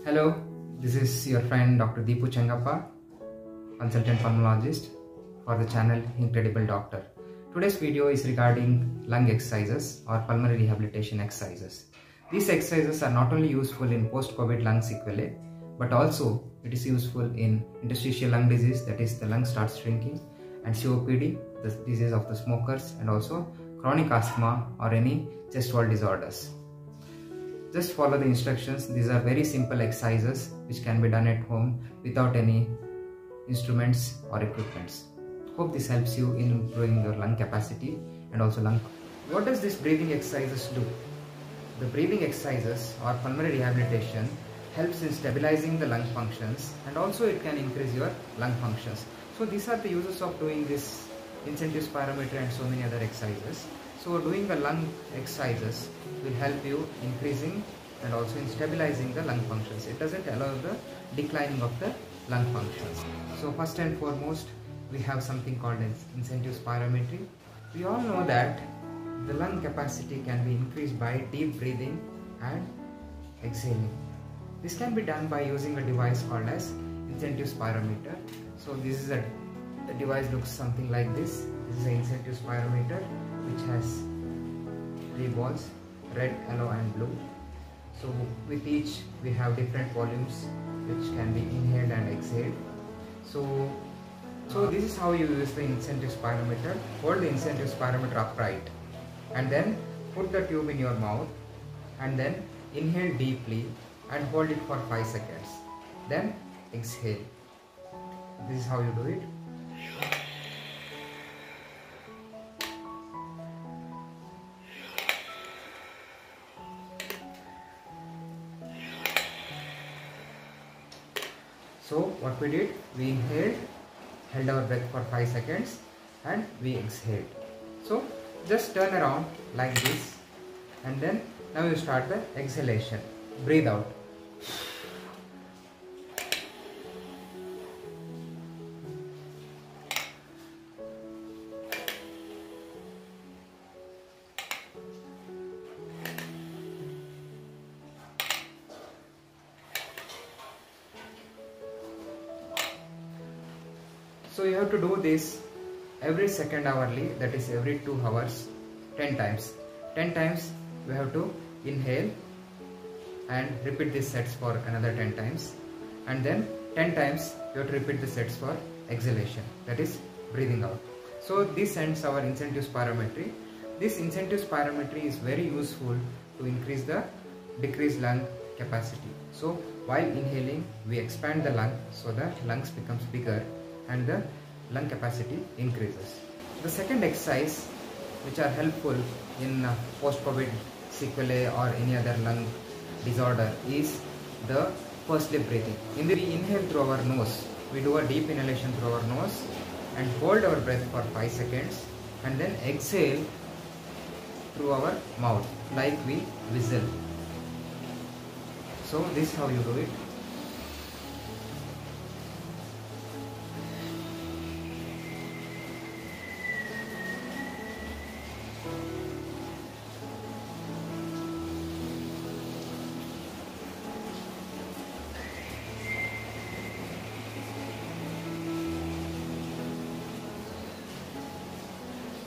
Hello, this is your friend Dr. Deepu Chengappa, consultant pulmonologist for the channel Incredible Doctor. Today's video is regarding lung exercises or pulmonary rehabilitation exercises. These exercises are not only useful in post-COVID lung sequelae, but also it is useful in interstitial lung disease, that is the lung starts shrinking, and COPD, the disease of the smokers, and also chronic asthma or any chest wall disorders. Just follow the instructions. These are very simple exercises which can be done at home without any instruments or equipments. Hope this helps you in improving your lung capacity and also lung. What does this breathing exercises do? The breathing exercises or pulmonary rehabilitation helps in stabilizing the lung functions, and also it can increase your lung functions. So these are the uses of doing this incentive spirometry and so many other exercises. So doing the lung exercises will help you increasing and also in stabilizing the lung functions. It doesn't allow the declining of the lung functions. So first and foremost, we have something called incentive spirometry. We all know that the lung capacity can be increased by deep breathing and exhaling. This can be done by using a device called as incentive spirometer. So this is the device looks something like this. This is an incentive spirometer which has 3 balls, red, yellow and blue. So with each we have different volumes which can be inhaled and exhaled. So this is how you use the incentive spirometer. Hold the incentive spirometer upright and then put the tube in your mouth and then inhale deeply and hold it for 5 seconds. Then exhale. This is how you do it. So what we did, we inhaled, held our breath for 5 seconds and we exhaled. So just turn around like this and then now you start the exhalation. Breathe out. So you have to do this every second hourly, that is every 2 hours, 10 times. 10 times we have to inhale and repeat these sets for another 10 times, and then 10 times you have to repeat the sets for exhalation, that is breathing out. So this ends our incentive spirometry. This incentive spirometry is very useful to increase the decreased lung capacity. So while inhaling we expand the lung so the lungs becomes bigger and the lung capacity increases. The second exercise which are helpful in post-COVID sequelae or any other lung disorder is the pursed lip breathing. In the we inhale through our nose, we do a deep inhalation through our nose and hold our breath for 5 seconds and then exhale through our mouth like we whistle. So this is how you do it.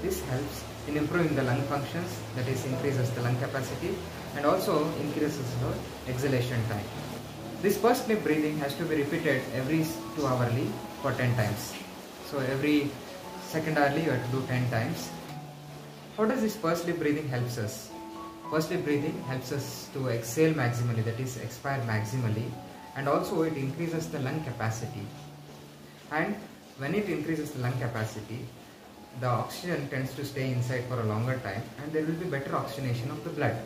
This helps in improving the lung functions, that is increases the lung capacity and also increases the exhalation time. This pursed lip breathing has to be repeated every 2 hourly for 10 times. So every second hourly you have to do 10 times. How does this pursed lip breathing helps us? Pursed lip breathing helps us to exhale maximally, that is expire maximally, and also it increases the lung capacity. And when it increases the lung capacity, the oxygen tends to stay inside for a longer time and there will be better oxygenation of the blood.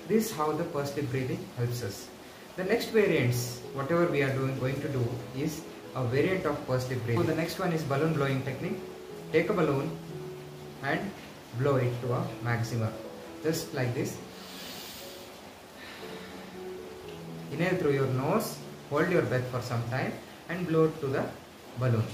This is how the pursed lip breathing helps us. The next variants, whatever we are going to do, is a variant of pursed lip breathing. So the next one is balloon blowing technique. Take a balloon and blow it to a maximum, just like this. Inhale through your nose, hold your breath for some time and blow to the balloon.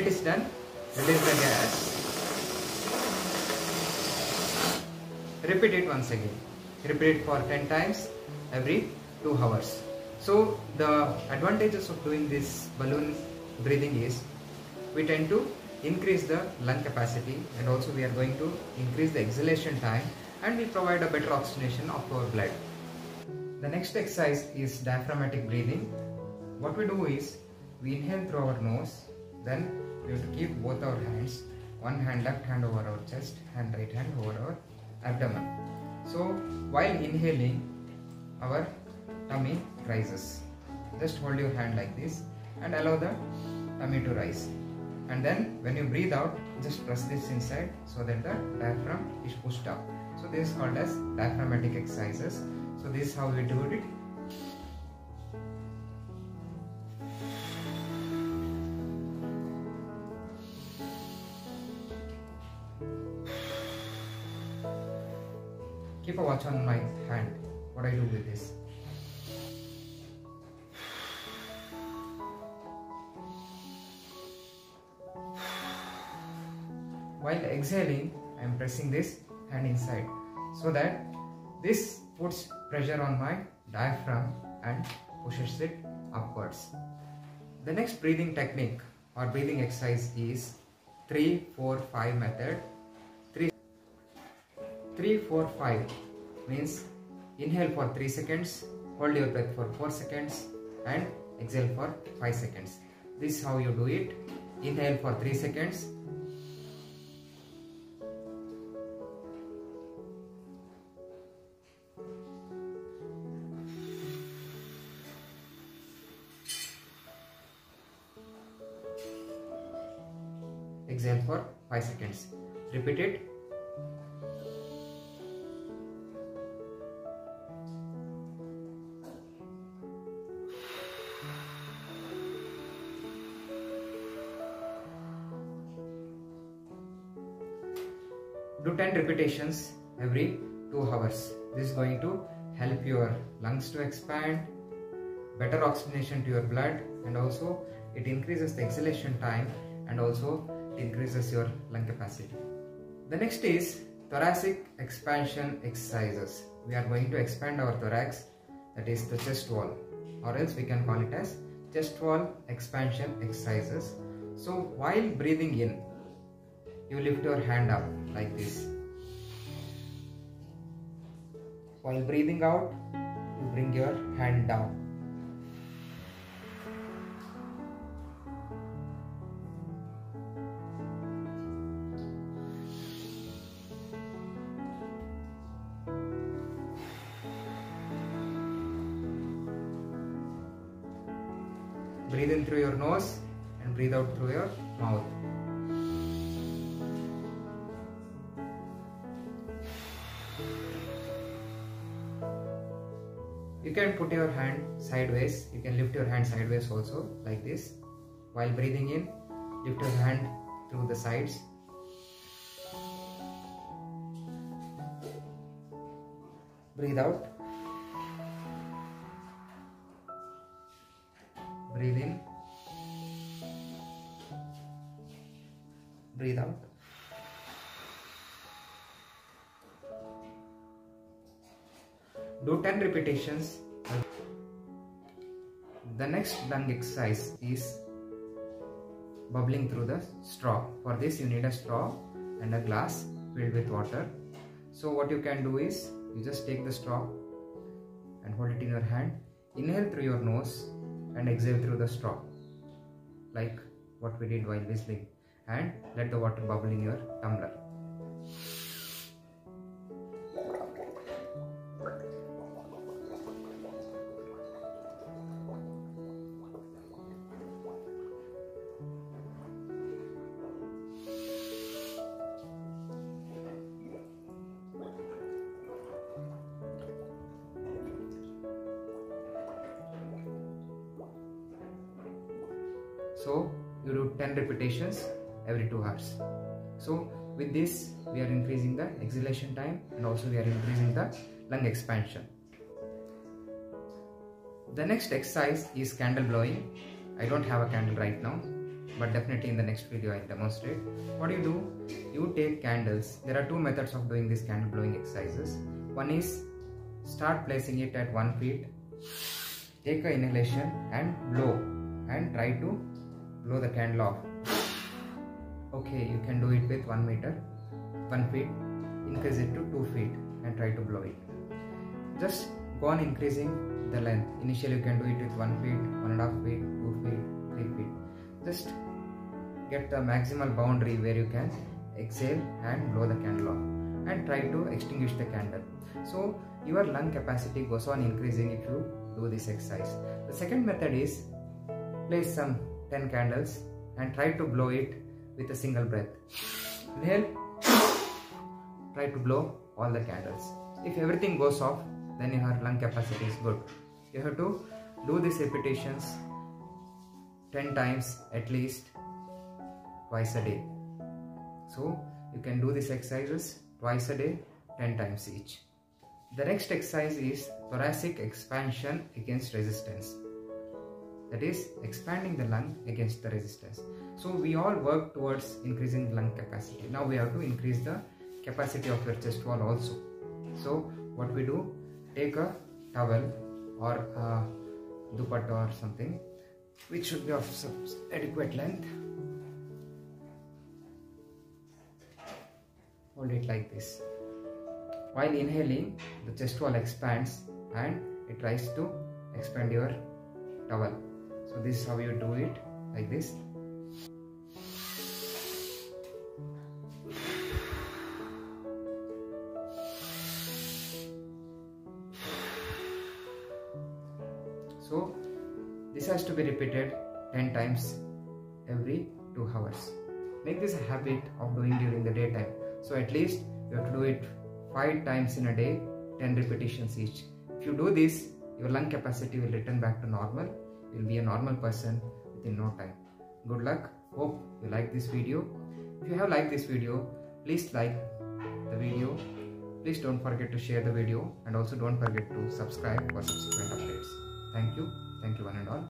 it is done, release the gas. Repeat it once again. Repeat it for 10 times every 2 hours. So the advantages of doing this balloon breathing is we tend to increase the lung capacity, and also we are going to increase the exhalation time, and we provide a better oxygenation of our blood. The next exercise is diaphragmatic breathing. What we do is we inhale through our nose, then we have to keep both our hands, one hand, left hand over our chest and right hand over our abdomen. So while inhaling, our tummy rises. Just hold your hand like this and allow the tummy to rise. And then when you breathe out, just press this inside so that the diaphragm is pushed up. So this is called as diaphragmatic exercises. So this is how we do it. Keep a watch on my hand, what I do with this. While exhaling, I am pressing this hand inside so that this puts pressure on my diaphragm and pushes it upwards. The next breathing technique or breathing exercise is 3-4-5 method. 3-4-5 means inhale for 3 seconds, hold your breath for 4 seconds and exhale for 5 seconds. This is how you do it. Inhale for 3 seconds. Exhale for 5 seconds. Repeat it. Do 10 repetitions every 2 hours. This is going to help your lungs to expand, better oxygenation to your blood, and also it increases the exhalation time, and also increases your lung capacity. The next is thoracic expansion exercises. We are going to expand our thorax, that is the chest wall, or else we can call it as chest wall expansion exercises. So while breathing in, you lift your hand up like this. While breathing out, you bring your hand down. Breathe in through your nose and breathe out through your mouth. You can put your hand sideways. You can lift your hand sideways also, like this. While breathing in, lift your hand through the sides. Breathe out. Breathe in. Breathe out. Do 10 repetitions. The next lung exercise is bubbling through the straw. For this you need a straw and a glass filled with water. So what you can do is you just take the straw and hold it in your hand. Inhale through your nose and exhale through the straw, like what we did while whistling, and let the water bubble in your tumbler. So you do 10 repetitions every 2 hours. So with this we are increasing the exhalation time, and also we are increasing the lung expansion. The next exercise is candle blowing. I don't have a candle right now. but definitely in the next video I'll demonstrate. What do? You take candles. There are two methods of doing these candle blowing exercises. One is start placing it at 1 feet, take a inhalation and blow, and try to blow the candle off. Okay, you can do it with 1 meter, 1 feet, increase it to 2 feet and try to blow it. Just go on increasing the length. Initially you can do it with 1 feet, 1.5 feet, 2 feet, 3 feet. Just get the maximal boundary where you can exhale and blow the candle off, and try to extinguish the candle. So your lung capacity goes on increasing if you do this exercise. The second method is place some 10 candles and try to blow it with a single breath. Inhale, try to blow all the candles. If everything goes off, then your lung capacity is good. You have to do these repetitions 10 times at least, twice a day. So you can do these exercises twice a day, 10 times each. The next exercise is thoracic expansion against resistance. That is expanding the lung against the resistance. So we all work towards increasing lung capacity. Now we have to increase the capacity of your chest wall also. So what we do, take a towel or a dupatta or something which should be of some adequate length. Hold it like this. While inhaling, the chest wall expands and it tries to expand your towel. So this is how you do it, like this. So this has to be repeated 10 times every 2 hours. Make this a habit of doing during the daytime. So at least you have to do it 5 times in a day, 10 repetitions each. If you do this, your lung capacity will return back to normal. You will be a normal person within no time. Good luck. Hope you like this video. If you have liked this video, please like the video. Please don't forget to share the video, and also don't forget to subscribe for subsequent updates. Thank you one and all.